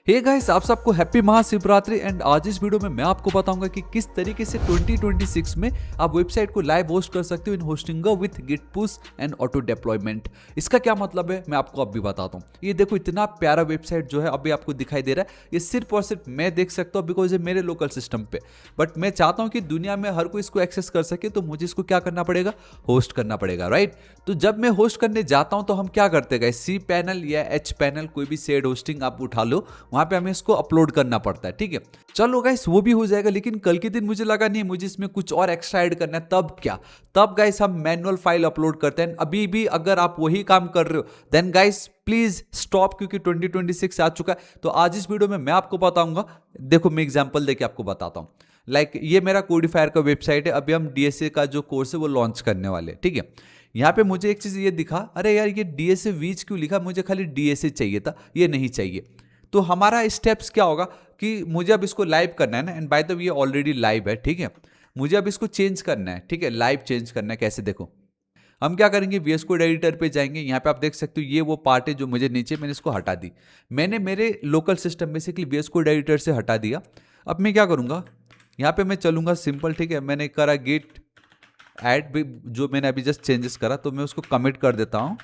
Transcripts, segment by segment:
Hey guys, आप सबको happy Mahashivratri. And आज इस वीडियो में मैं आपको बताऊंगा कि किस तरीके से 2026 में आप वेबसाइट को लाइव होस्ट कर सकते हो in hosting with git push and auto deployment. इसका क्या मतलब है मैं आपको अब भी बताता हूँ। ये देखो, इतना प्यारा वेबसाइट जो है अभी आपको दिखाई दे रहा है, ये सिर्फ और सिर्फ मैं देख सकता हूँ बिकॉज ये मेरे लोकल सिस्टम पे। बट मैं चाहता हूँ कि दुनिया में हर कोई इसको एक्सेस कर सके, तो मुझे इसको क्या करना पड़ेगा, होस्ट करना पड़ेगा, राइट। तो जब मैं होस्ट करने जाता हूँ तो हम क्या करते हैं, सी पैनल या एच पैनल, कोई भी शेयर्ड होस्टिंग आप उठा लो, वहां पे हमें इसको अपलोड करना पड़ता है। ठीक है, चलो गाइस वो भी हो जाएगा, लेकिन कल के दिन मुझे लगा नहीं, मुझे इसमें कुछ और एक्स्ट्रा ऐड करना है। तब क्या, तब गाइस हम मैनुअल फाइल अपलोड करते हैं। अभी भी अगर आप वही काम कर रहे हो देन गाइस प्लीज स्टॉप, क्योंकि 2026 आ चुका है। तो आज इस वीडियो में मैं आपको बताऊंगा, देखो मैं एग्जांपल देके आपको बताता हूं। ये मेरा कोडिफायर का वेबसाइट है, अभी हम डीएसए का जो कोर्स है वो लॉन्च करने वाले हैं। ठीक है, यहाँ पे मुझे एक चीज ये दिखा, अरे यार ये डीएसए वीज क्यों लिखा, मुझे खाली डीएसए चाहिए था, ये नहीं चाहिए। तो हमारा स्टेप्स क्या होगा कि मुझे अब इसको लाइव करना है ना, एंड बाय द वे ये ऑलरेडी लाइव है। ठीक है, मुझे अब इसको चेंज करना है। ठीक है, लाइव चेंज करना है, कैसे देखो, हम क्या करेंगे, वीएस कोड एडिटर पे जाएंगे। यहाँ पे आप देख सकते हो ये वो पार्ट है जो मुझे नीचे, मैंने इसको हटा दी। मैंने मेरे local system basically VS code editor से हटा दिया। अब मैं क्या करूँगा, यहाँ पे मैं चलूंगा सिंपल। ठीक है, मैंने करा गिट ऐड भी, जो मैंने अभी जस्ट चेंजेस करा, तो मैं उसको कमिट कर देता हूँ।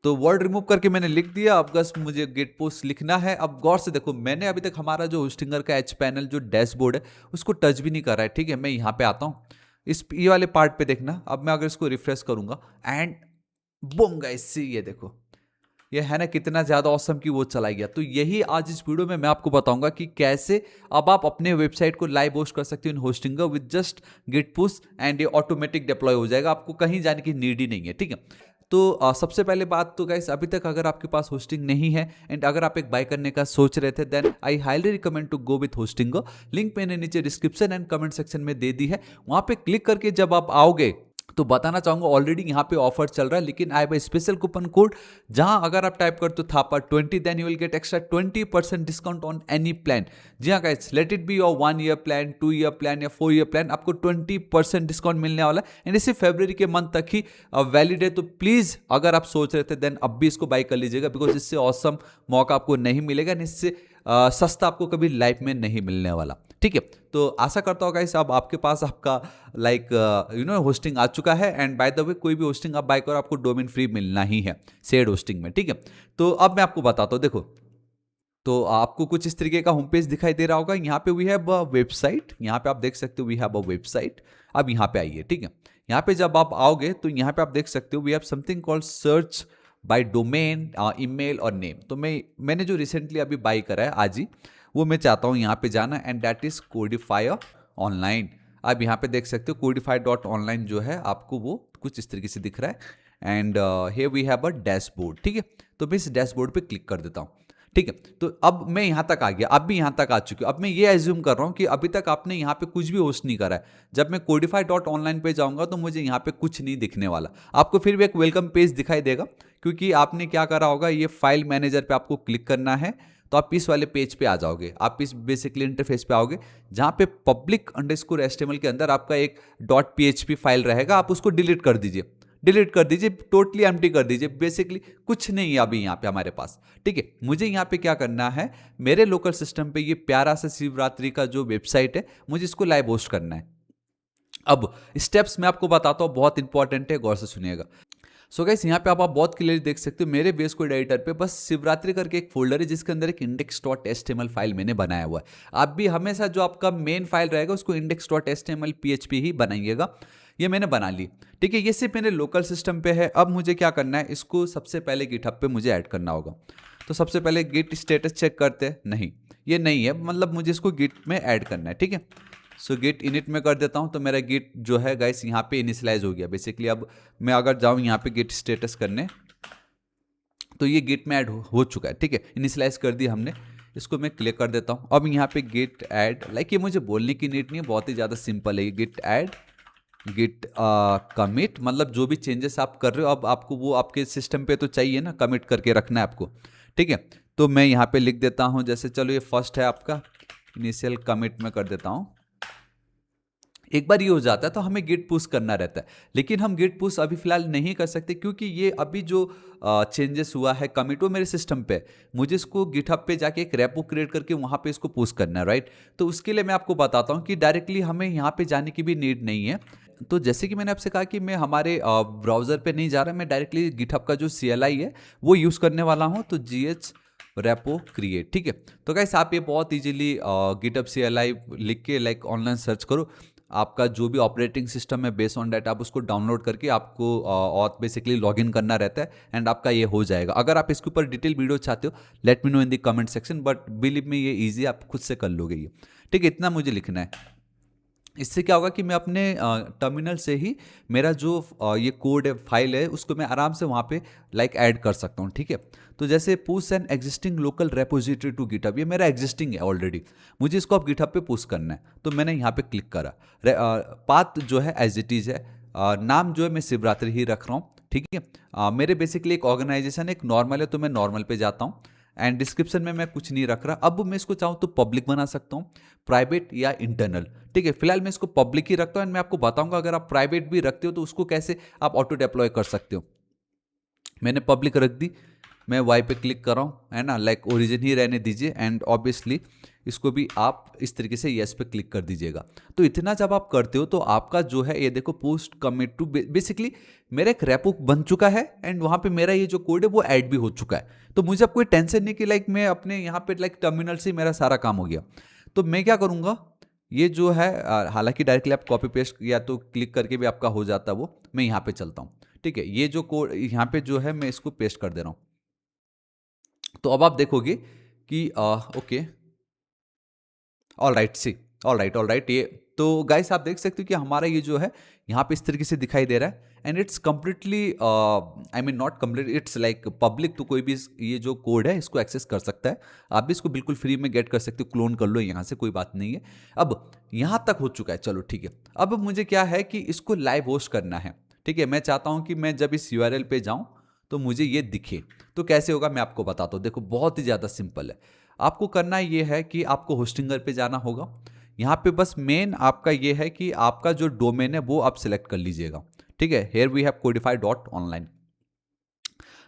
तो वर्ड रिमूव करके मैंने लिख दिया। अब बस मुझे गेट पोस्ट लिखना है। अब गौर से देखो, मैंने अभी तक हमारा जो होस्टिंगर का एच पैनल जो डैशबोर्ड है उसको टच भी नहीं कर रहा है। ठीक है, मैं यहाँ पे आता हूँ, इस ये वाले पार्ट पे देखना। अब मैं अगर इसको रिफ्रेश करूंगा एंड बूम गाइस, ये देखो, ये है ना कितना ज्यादा ऑसम कि वो चला गया। तो यही आज इस वीडियो में मैं आपको बताऊंगा कि कैसे अब आप अपने वेबसाइट को लाइव होस्ट कर सकते हो in hosting with just git push, and ये ऑटोमेटिक डिप्लॉय हो जाएगा, आपको कहीं जाने की नीड ही नहीं है। ठीक है, तो सबसे पहले बात तो गाइस, अभी तक अगर आपके पास होस्टिंग नहीं है एंड अगर आप एक बाय करने का सोच रहे थे, then I highly recommend to go with hosting. Link मैंने नीचे डिस्क्रिप्शन एंड कमेंट सेक्शन में दे दी है, वहां पे क्लिक करके जब आप आओगे तो बताना चाहूंगा ऑलरेडी यहाँ पे ऑफर चल रहा है, लेकिन I have special coupon code, जहां अगर आप टाइप करते हो Thapa 20, then you will get extra 20% discount on any plan. जी हाँ guys, let it be your 1 year plan, 2 year plan या 4 ईयर प्लान, आपको 20% डिस्काउंट मिलने वाला है। एंड इसे फरवरी के मंथ तक ही वैलिड है। तो प्लीज अगर आप सोच रहे थे देन अब भी इसको बाई कर लीजिएगा, बिकॉज इससे ऑसम मौका आपको नहीं मिलेगा, इससे सस्ता आपको कभी लाइफ में नहीं मिलने वाला। ठीक है, तो आशा करता हूँ गाइस अब आपके पास आपका होस्टिंग आ चुका है। एंड बाय द वे कोई भी होस्टिंग आप बाय करो, आपको डोमेन फ्री मिलना ही है शेयर्ड होस्टिंग में। ठीक है, तो अब मैं आपको बताता हूँ, देखो तो आपको कुछ इस तरीके का होम पेज दिखाई दे रहा होगा। यहाँ पे वी हैव अ वेबसाइट, यहाँ पे आप देख सकते हो वी हैव अ वेबसाइट। अब यहाँ पे आइए। ठीक है, यहाँ पे जब आप आओगे तो यहाँ पे आप देख सकते हो we have something called search by domain, email और नेम। तो मैंने जो रिसेंटली अभी बाई करा है आज ही, वो मैं चाहता हूँ यहाँ पे जाना, एंड दैट इज कोडिफायर ऑनलाइन। आप यहाँ पे देख सकते हो कोडिफायर.online जो है आपको वो कुछ इस तरीके से दिख रहा है। And here we have a dashboard. ठीक है, तो मैं इस डैशबोर्ड पे क्लिक कर देता हूँ। ठीक है, तो अब मैं यहाँ तक आ गया, आप भी यहाँ तक आ चुके हो। अब मैं ये एज्यूम कर रहा हूँ कि अभी तक आपने यहाँ पे कुछ भी होस्ट नहीं करा है। जब मैं कोडिफाई.online पे जाऊँगा तो मुझे यहाँ पे कुछ नहीं दिखने वाला, आपको फिर भी एक वेलकम पेज दिखाई देगा, क्योंकि आपने क्या करा होगा, ये फाइल मैनेजर पे आपको क्लिक करना है। तो आप इस वाले पेज पे आ जाओगे, आप इस बेसिकली इंटरफेस पे आओगे, जहाँ पे public_html के अंदर आपका एक .php फाइल रहेगा। आप उसको डिलीट कर दीजिए, टोटली एम्प्टी कर दीजिए। बेसिकली कुछ नहीं है अभी यहाँ पे हमारे पास। ठीक है, मुझे यहाँ पे क्या करना है, मेरे लोकल सिस्टम पे ये प्यारा सा शिवरात्रि का जो वेबसाइट है, मुझे इसको लाइव होस्ट करना है। अब स्टेप्स मैं आपको बताता हूँ, बहुत इंपॉर्टेंट है, गौर से सुनिएगा। सो गाइस, यहाँ पे आप बहुत क्लियरली देख सकते हो, मेरे VS कोड एडिटर पे बस शिवरात्रि करके एक फोल्डर है, जिसके अंदर एक index.html फाइल मैंने बनाया हुआ है। आप भी हमेशा जो आपका मेन फाइल रहेगा उसको index.html PHP ही बनाइएगा। ये मैंने बना ली। ठीक है, ये सिर्फ मेरे लोकल सिस्टम पे है। अब मुझे क्या करना है, इसको सबसे पहले गिटहब पे मुझे ऐड करना होगा। तो सबसे पहले गिट स्टेटस चेक करते हैं, नहीं ये नहीं है, मतलब मुझे इसको गिट में ऐड करना है। ठीक है, सो गिट इनिट में कर देता हूँ, तो मेरा गिट जो है गाइस यहाँ पे इनिशियलाइज हो गया बेसिकली। अब मैं अगर जाऊँ यहाँ पे गिट स्टेटस करने, तो ये गिट में ऐड हो चुका है। ठीक है, इनिशियलाइज कर दी हमने, इसको मैं क्लिक कर देता हूँ। अब यहाँ पे गिट ऐड, ये मुझे बोलने की नीड नहीं है, बहुत ही ज़्यादा सिंपल है ये। गिट ऐड, गिट कमिट, मतलब जो भी चेंजेस आप कर रहे हो, अब आपको वो आपके सिस्टम पे तो चाहिए ना, कमिट करके रखना है आपको। ठीक है, तो मैं यहाँ पे लिख देता हूँ, जैसे चलो ये फर्स्ट है आपका, इनिशियल कमिट में कर देता हूँ। एक बार ये हो जाता है तो हमें गिट पुश करना रहता है, लेकिन हम गिट पुश अभी फिलहाल नहीं कर सकते क्योंकि ये अभी जो चेंजेस हुआ है कमिट वो मेरे सिस्टम पे है। मुझे इसको गिटहब पे जाके एक रेपो क्रिएट करके वहाँ पे इसको पुश करना है, राइट। तो उसके लिए मैं आपको बताता हूँ कि डायरेक्टली हमें यहाँ पे जाने की भी नीड नहीं है। तो जैसे कि मैंने आपसे कहा कि मैं हमारे ब्राउज़र पे नहीं जा रहा, मैं डायरेक्टली गिटहब का जो CLI है वो यूज़ करने वाला हूँ, तो GH रेपो क्रिएट, ठीक है। तो गाइस आप ये बहुत इजीली गिटहब CLI लिख के लाइक ऑनलाइन सर्च करो, आपका जो भी ऑपरेटिंग सिस्टम है बेस्ड ऑन डेट आप उसको डाउनलोड करके आपको और बेसिकली लॉगिन करना रहता है एंड आपका ये हो जाएगा। अगर आप इसके ऊपर डिटेल वीडियो चाहते हो let me know in the comment section, but believe me ये इजी, आप खुद से कर लोगे ये, ठीक है। इतना मुझे लिखना है। इससे क्या होगा कि मैं अपने टर्मिनल से ही मेरा जो ये कोड है, फाइल है, उसको मैं आराम से वहाँ पे लाइक ऐड कर सकता हूँ, ठीक है। तो जैसे push an existing local repository to GitHub, ये मेरा एग्जिस्टिंग है ऑलरेडी, मुझे इसको अब गिटहब पे पुश करना है, तो मैंने यहाँ पे क्लिक करा। पाथ जो है एज इट इज़ है, नाम जो है मैं शिवरात्रि ही रख रहा हूँ, ठीक है। मेरे बेसिकली एक ऑर्गेनाइजेशन एक नॉर्मल है तो मैं नॉर्मल पे जाता हूँ एंड डिस्क्रिप्शन में मैं कुछ नहीं रख रहा। अब मैं इसको चाहूँ तो पब्लिक बना सकता हूँ, प्राइवेट या इंटरनल, ठीक है। फिलहाल मैं इसको पब्लिक ही रखता हूँ एंड मैं आपको बताऊंगा अगर आप प्राइवेट भी रखते हो तो उसको कैसे आप ऑटो डिप्लॉय कर सकते हो। मैंने पब्लिक रख दी, मैं वाई पे क्लिक कर रहा हूँ, है ना, लाइक ओरिजिन ही रहने दीजिए एंड ऑब्वियसली इसको भी आप इस तरीके से येस पे क्लिक कर दीजिएगा। तो इतना जब आप करते हो तो आपका जो है ये देखो पोस्ट कमिट टू, बेसिकली मेरा एक रेपो बन चुका है एंड वहाँ पे मेरा ये जो कोड है वो ऐड भी हो चुका है। तो मुझे अब कोई टेंशन नहीं कि लाइक मैं अपने यहाँ पे लाइक टर्मिनल से मेरा सारा काम हो गया। तो मैं क्या करूँगा, ये जो है हालांकि डायरेक्टली आप कॉपी पेस्ट या तो क्लिक करके भी आपका हो जाता वो, मैं यहाँ पे चलता हूँ, ठीक है। ये जो कोड यहाँ पे जो है मैं इसको पेस्ट कर दे रहा हूँ। तो अब आप देखोगे कि ओके, ऑल राइट, सी, ऑल राइट, ये तो गाइस आप देख सकते हो कि हमारा ये जो है यहाँ पे इस तरीके से दिखाई दे रहा है and it's completely I mean not complete, it's like public, तो कोई भी ये जो कोड है इसको एक्सेस कर सकता है। आप भी इसको बिल्कुल फ्री में गेट कर सकते हो, क्लोन कर लो यहाँ से, कोई बात नहीं है। अब यहाँ तक हो चुका है, चलो ठीक है। अब मुझे क्या है कि इसको लाइव होस्ट करना है, ठीक है। मैं चाहता हूँ कि मैं जब इस URL पे जाऊँ तो मुझे ये दिखे, तो कैसे होगा मैं आपको बताता हूँ। देखो बहुत ही ज़्यादा सिंपल है, आपको करना ये है कि आपको होस्टिंगर पे जाना होगा। यहाँ पे बस मेन आपका ये है कि आपका जो डोमेन है वो आप सिलेक्ट कर लीजिएगा, ठीक है। Here we have codify.online,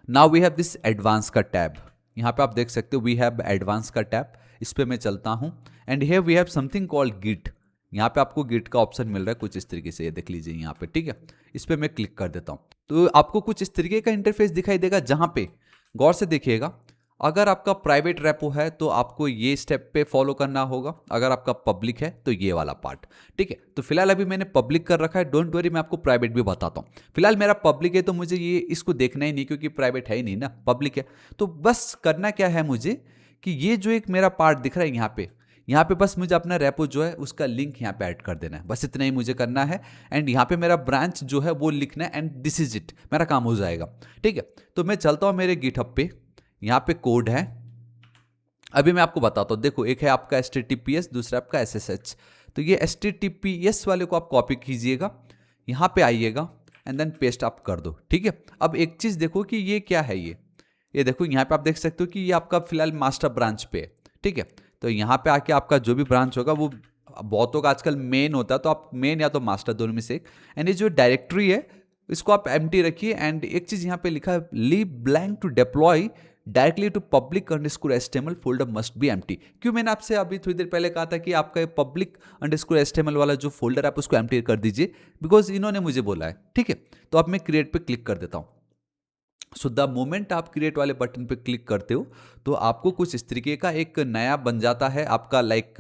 now we have this advance का टैब, यहाँ पे आप देख सकते हो वी हैव एडवांस का टैब, इस पे मैं चलता हूँ and here we have something called git, यहाँ पे आपको गिट का ऑप्शन मिल रहा है कुछ इस तरीके से, ये देख लीजिए यहाँ पे, ठीक है। इस पे मैं क्लिक कर देता हूँ तो आपको कुछ इस तरीके का इंटरफेस दिखाई देगा, जहाँ पे गौर से देखिएगा, अगर आपका प्राइवेट रेपो है तो आपको ये स्टेप पे फॉलो करना होगा, अगर आपका पब्लिक है तो ये वाला पार्ट, ठीक है। तो फिलहाल अभी मैंने पब्लिक कर रखा है, डोंट वरी मैं आपको प्राइवेट भी बताता हूँ। फिलहाल मेरा पब्लिक है तो मुझे ये इसको देखना ही नहीं क्योंकि प्राइवेट है ही नहीं ना, पब्लिक है। तो बस करना क्या है मुझे कि ये जो एक मेरा पार्ट दिख रहा है यहाँ पे बस मुझे अपना रेपो जो है उसका लिंक यहाँ पे ऐड कर देना है, बस इतना ही मुझे करना है एंड यहाँ पे मेरा ब्रांच जो है वो लिखना है एंड दिस इज इट, मेरा काम हो जाएगा, ठीक है। तो मैं चलता हूँ मेरे गिटहब पे, यहाँ पे कोड है, अभी मैं आपको बताता हूँ। देखो एक है आपका HTTPS, दूसरा आपका SSH। तो ये HTTPS वाले को आप कॉपी कीजिएगा, यहाँ पे आइएगा एंड देन पेस्ट आप कर दो, ठीक है। अब एक चीज़ देखो कि ये क्या है, ये देखो यहाँ पे आप देख सकते हो कि ये आपका फिलहाल मास्टर ब्रांच पे है, ठीक है। तो यहाँ पे आके आपका जो भी ब्रांच होगा वो बहुतों का आजकल मेन होता है, तो आप मेन या तो मास्टर दोनों में से एक, एंड ये जो डायरेक्टरी है इसको आप एम्प्टी रखिए एंड एक चीज़ यहाँ पे लिखा है leave blank to deploy directly to public underscore HTML folder must be empty. क्यों मैंने आपसे अभी थोड़ी देर पहले कहा था कि आपका ये पब्लिक अंडरस्कोर एचटीएमएल वाला जो फोल्डर आप उसको एम्प्टी कर दीजिए, बिकॉज इन्होंने मुझे बोला है, ठीक है। तो अब मैं क्रिएट पे क्लिक कर देता हूँ। सो द मोमेंट आप क्रिएट वाले बटन पे क्लिक करते हो तो आपको कुछ इस तरीके का एक नया बन जाता है आपका लाइक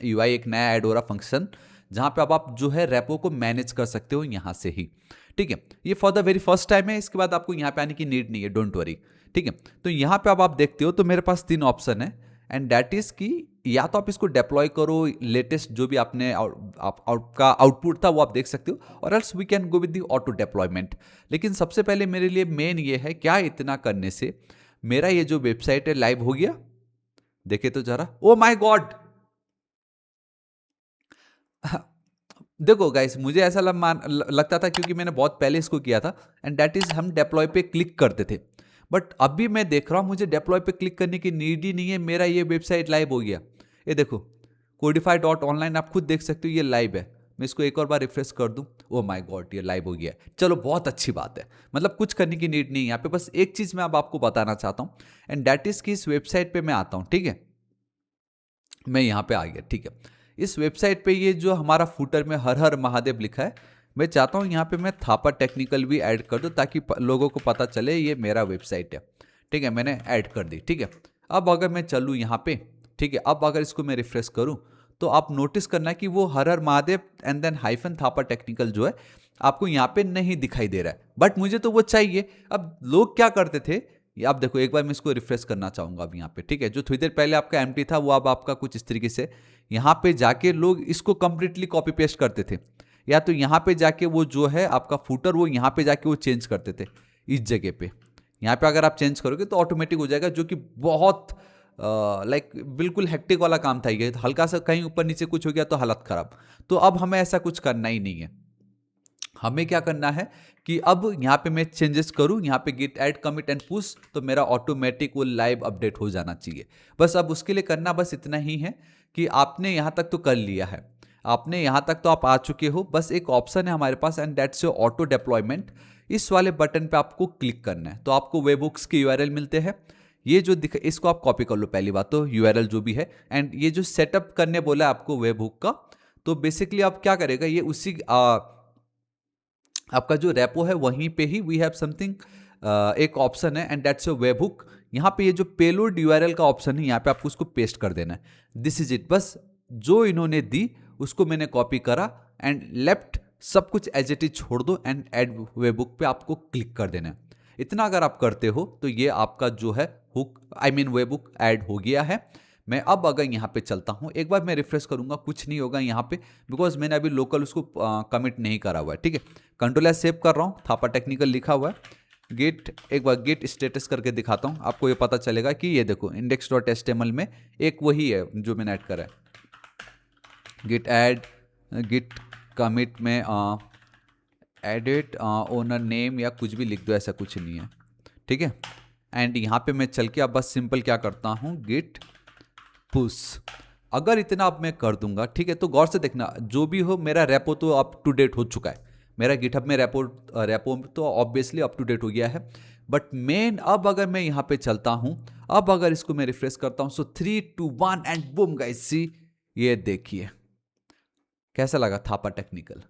यूआई, एक नया ऐड हो रहा फंक्शन, जहाँ पे अब आप जो है रेपो को मैनेज कर सकते हो यहाँ से ही, ठीक है। ये for the very first time है, इसके बाद आपको यहाँ पे आने की नीड नहीं है, डोंट वरी, ठीक है। तो यहाँ पे अब आप देखते हो तो मेरे पास 3 ऑप्शन है एंड दैट इज कि या तो आप इसको डिप्लॉय करो, लेटेस्ट जो भी आपने आपका आउटपुट था वो आप देख सकते हो, और else we can go with the auto deployment. लेकिन सबसे पहले मेरे लिए मेन ये है क्या इतना करने से मेरा ये जो वेबसाइट है लाइव हो गया, देखे तो जरा, ओ माय गॉड। देखो गाइस मुझे ऐसा लगता था क्योंकि मैंने बहुत पहले इसको किया था एंड दैट इज हम डिप्लॉय पे क्लिक करते थे, बट अभी मैं देख रहा हूं मुझे डिप्लॉय पे क्लिक करने की नीड ही नहीं है, मेरा ये वेबसाइट लाइव हो गया। ये देखो codify.online, आप खुद देख सकते हो ये लाइव है। मैं इसको एक और बार रिफ्रेश कर दूं, ओ माय गॉड ये लाइव हो गया। चलो बहुत अच्छी बात है, मतलब कुछ करने की नीड नहीं है यहाँ पे। बस एक चीज मैं अब आपको बताना चाहता हूँ, एंड दैट इज कि इस वेबसाइट पे मैं आता हूँ, ठीक है। मैं यहाँ पे आ गया, ठीक है। इस वेबसाइट पे ये जो हमारा फुटर में हर हर महादेव लिखा है, मैं चाहता हूँ यहाँ पे मैं थापा टेक्निकल भी ऐड कर दूँ ताकि लोगों को पता चले ये मेरा वेबसाइट है, ठीक है। मैंने ऐड कर दी, ठीक है। अब अगर मैं चलूँ यहाँ पे, ठीक है, अब अगर इसको मैं रिफ्रेश करूँ तो आप नोटिस करना कि वो Har Har Mahadev and then hyphen Thapa technical जो है आपको यहाँ पे नहीं दिखाई दे रहा है, बट मुझे तो वो चाहिए। अब लोग क्या करते थे, ये आप देखो, एक बार मैं इसको रिफ्रेश करना चाहूंगा अब यहाँ पे, ठीक है। जो थोड़ी देर पहले आपका एम्प्टी था वो अब आपका कुछ इस तरीके से, यहाँ पे जाके लोग इसको कंप्लीटली कॉपी पेस्ट करते थे, या तो यहाँ पे जाके वो जो है आपका फुटर वो यहाँ पे जाके वो चेंज करते थे इस जगह पे। यहाँ पे अगर आप चेंज करोगे तो ऑटोमेटिक हो जाएगा, जो कि बहुत लाइक बिल्कुल हेक्टिक वाला काम था ये। हल्का सा कहीं ऊपर नीचे कुछ हो गया तो हालत खराब। तो अब हमें ऐसा कुछ करना ही नहीं है। हमें क्या करना है कि अब यहाँ पे मैं चेंजेस करूँ, यहाँ पे git add commit and push, तो मेरा ऑटोमेटिक वो लाइव अपडेट हो जाना चाहिए। बस अब उसके लिए करना बस इतना ही है कि आपने यहाँ तक तो कर लिया है, आपने यहाँ तक तो आप आ चुके हो। बस एक ऑप्शन है हमारे पास and that's your auto deployment. इस वाले बटन पे आपको क्लिक करना है, तो आपको वेबहुक्स के यूआरएल मिलते हैं। ये जो दिख, इसको आप कॉपी कर लो पहली बात तो, यूआरएल जो भी है। एंड ये जो सेटअप करने बोला है आपको वेबहुक का, तो बेसिकली आप क्या करेगा, ये उसी आपका जो रेपो है वहीं पे ही वी हैव समथिंग, एक ऑप्शन है एंड दैट्स योर वेबहुक। यहाँ पे ये जो पेलोड यूआरएल का ऑप्शन है यहाँ पे आपको उसको पेस्ट कर देना है। दिस इज इट, बस जो इन्होंने दी उसको मैंने कॉपी करा एंड लेफ्ट सब कुछ एज इट इज छोड़ दो एंड ऐड वेबहुक पे आपको क्लिक कर देना है। इतना अगर आप करते हो तो ये आपका जो है hook I mean webhook add हो गया है। मैं अब अगर यहाँ पे चलता हूँ, एक बार मैं रिफ्रेश करूंगा, कुछ नहीं होगा यहाँ पे बिकॉज मैंने अभी लोकल उसको कमिट नहीं करा हुआ है, ठीक है। कंट्रोल एस सेव कर रहा हूँ, थापा टेक्निकल लिखा हुआ है। गेट, एक बार गेट स्टेटस करके दिखाता हूँ, आपको ये पता चलेगा कि ये देखो index.html में एक वही है जो मैंने ऐड करा है। गिट ऐड, गिट कमिट में एडिट ओनर नेम या कुछ भी लिख दो, ऐसा कुछ नहीं है, ठीक है। एंड यहाँ पे मैं चल के अब बस सिंपल क्या करता हूँ, गिट पुश। अगर इतना अब मैं कर दूंगा, ठीक है, तो गौर से देखना, जो भी हो मेरा रेपो तो अप टू डेट हो चुका है। मेरा गिटहब में रेपो तो ऑब्वियसली अप टू डेट हो गया है। बट मेन अब अगर मैं यहाँ पे चलता हूँ, अब अगर इसको मैं रिफ्रेश करता हूँ, सो 3 2 1 एंड बूम गाइस, सी ये देखिए कैसा लगा थापा टेक्निकल।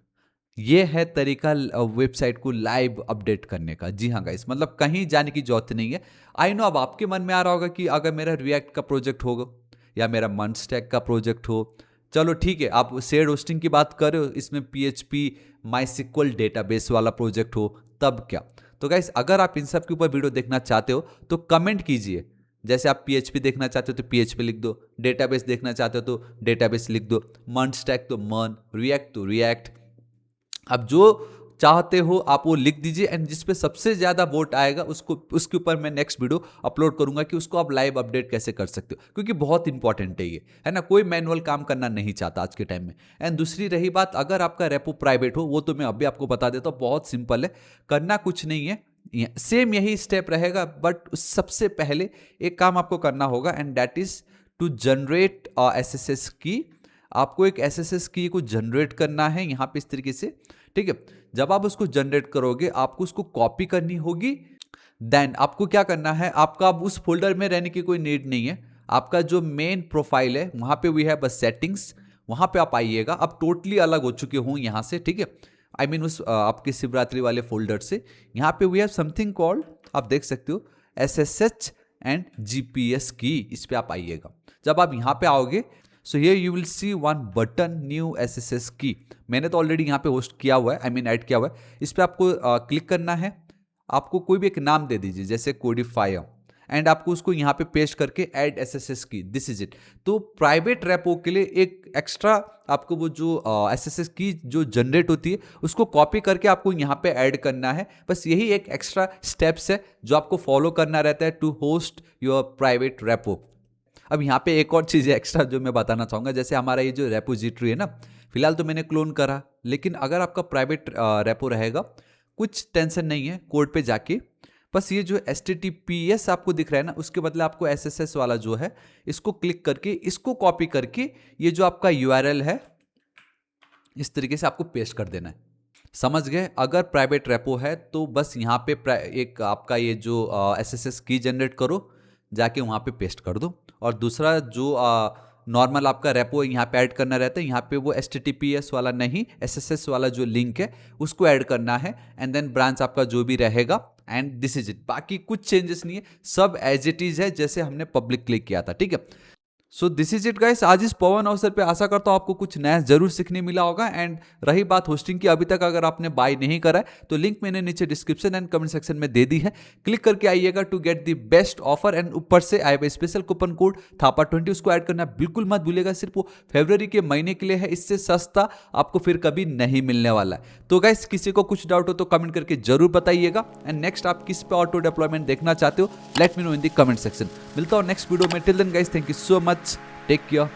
ये है तरीका वेबसाइट को लाइव अपडेट करने का। जी हाँ गाइस, मतलब कहीं जाने की जरूरत नहीं है। आई नो अब आपके मन में आ रहा होगा कि अगर मेरा रिएक्ट का प्रोजेक्ट होगा या मेरा मंस्टैक का प्रोजेक्ट हो, चलो ठीक है, आप शेयर्ड होस्टिंग की बात कर रहे हो, इसमें PHP MySQL डेटाबेस वाला प्रोजेक्ट हो, तब क्या। तो गाइस अगर आप इन सब के ऊपर वीडियो देखना चाहते हो तो कमेंट कीजिए। जैसे आप PHP देखना चाहते हो तो PHP लिख दो, डेटाबेस देखना चाहते हो तो डेटाबेस लिख दो, मंस्टैक तो मन, रिएक्ट तो रिएक्ट। अब जो चाहते हो आप वो लिख दीजिए एंड जिस पे सबसे ज्यादा वोट आएगा उसको, उसके ऊपर मैं नेक्स्ट वीडियो अपलोड करूंगा कि उसको आप लाइव अपडेट कैसे कर सकते हो, क्योंकि बहुत इंपॉर्टेंट है ये, है ना। कोई मैनुअल काम करना नहीं चाहता आज के टाइम में। एंड दूसरी रही बात, अगर आपका रेपो प्राइवेट हो, वो तो मैं अभी आपको बता देता हूँ, बहुत सिंपल है, करना कुछ नहीं है, सेम यही स्टेप रहेगा। बट सबसे पहले एक काम आपको करना होगा and that is to generate SSS की। आपको एक SSS की को जनरेट करना है यहाँ पे इस तरीके से, ठीक है। जब आप उसको जनरेट करोगे आपको उसको कॉपी करनी होगी। देन आपको क्या करना है, आपका अब उस फोल्डर में रहने की कोई नीड नहीं है। आपका जो मेन प्रोफाइल है वहां पे वी है बस सेटिंग्स, वहां पे आप आइएगा। अब टोटली अलग हो चुके हूं यहाँ से, ठीक है, आई मीन उस आपके शिवरात्रि वाले फोल्डर से। यहाँ पे वी हैव समथिंग कॉल्ड, आप देख सकते हो SSH एंड GPS की, इस पे आप आइएगा। जब आप यहाँ पे आओगे, so here you will see one button new SSS की। मैंने तो ऑलरेडी यहाँ पे होस्ट किया हुआ है, आई मीन ऐड किया हुआ है। इस पे आपको क्लिक करना है, आपको कोई भी एक नाम दे दीजिए जैसे कोडिफायर, एंड आपको उसको यहाँ पे पेस्ट करके ऐड SSS की, दिस इज इट। तो प्राइवेट रेपो के लिए एक एक्स्ट्रा आपको वो जो SSS की जो जनरेट होती है उसको कॉपी करके आपको यहाँ पे ऐड करना है। बस यही एक एक्स्ट्रा स्टेप्स है जो आपको फॉलो करना रहता है to host your private repo. अब यहाँ पे एक और चीज़ है एक्स्ट्रा जो मैं बताना चाहूँगा, जैसे हमारा ये जो रेपोजिटरी है ना, फिलहाल तो मैंने क्लोन करा, लेकिन अगर आपका प्राइवेट रेपो रहेगा कुछ टेंशन नहीं है, कोड पे जाके बस ये जो HTTPS आपको दिख रहा है ना, उसके बदले आपको SSS वाला जो है इसको क्लिक करके इसको कॉपी करके ये जो आपका URL है इस तरीके से आपको पेस्ट कर देना है। समझ गए? अगर प्राइवेट रेपो है तो बस यहाँ पे एक आपका ये जो एसएसएस की जनरेट करो, जाके वहाँ पे पेस्ट कर दो। और दूसरा जो नॉर्मल आपका रेपो यहाँ पे ऐड करना रहता है, यहाँ पे वो HTTPS वाला नहीं, SSS वाला जो लिंक है उसको ऐड करना है, एंड देन ब्रांच आपका जो भी रहेगा, एंड दिस इज इट। बाकी कुछ चेंजेस नहीं है, सब एज इट इज है जैसे हमने पब्लिक क्लिक किया था, ठीक है। So this is it guys, आज इस पवन अवसर पे आशा करता हूँ आपको कुछ नया जरूर सीखने मिला होगा। एंड रही बात होस्टिंग की, अभी तक अगर आपने बाय नहीं करा है तो लिंक मैंने नीचे डिस्क्रिप्शन एंड कमेंट सेक्शन में दे दी है, क्लिक करके आइएगा to get the best offer. And ऊपर से I have a special coupon code थापा20, उसको ऐड करना बिल्कुल मत भूलिएगा, सिर्फ वो फरवरी के महीने के लिए है, इससे सस्ता आपको फिर कभी नहीं मिलने वाला है। तो गाइस किसी को कुछ डाउट हो तो कमेंट करके जरूर बताइएगा। एंड नेक्स्ट आप किस पे ऑटो डिप्लॉयमेंट देखना चाहते हो, let me know in the comment section. मिलता हूँ नेक्स्ट वीडियो में, till then guys thank you so much, take care.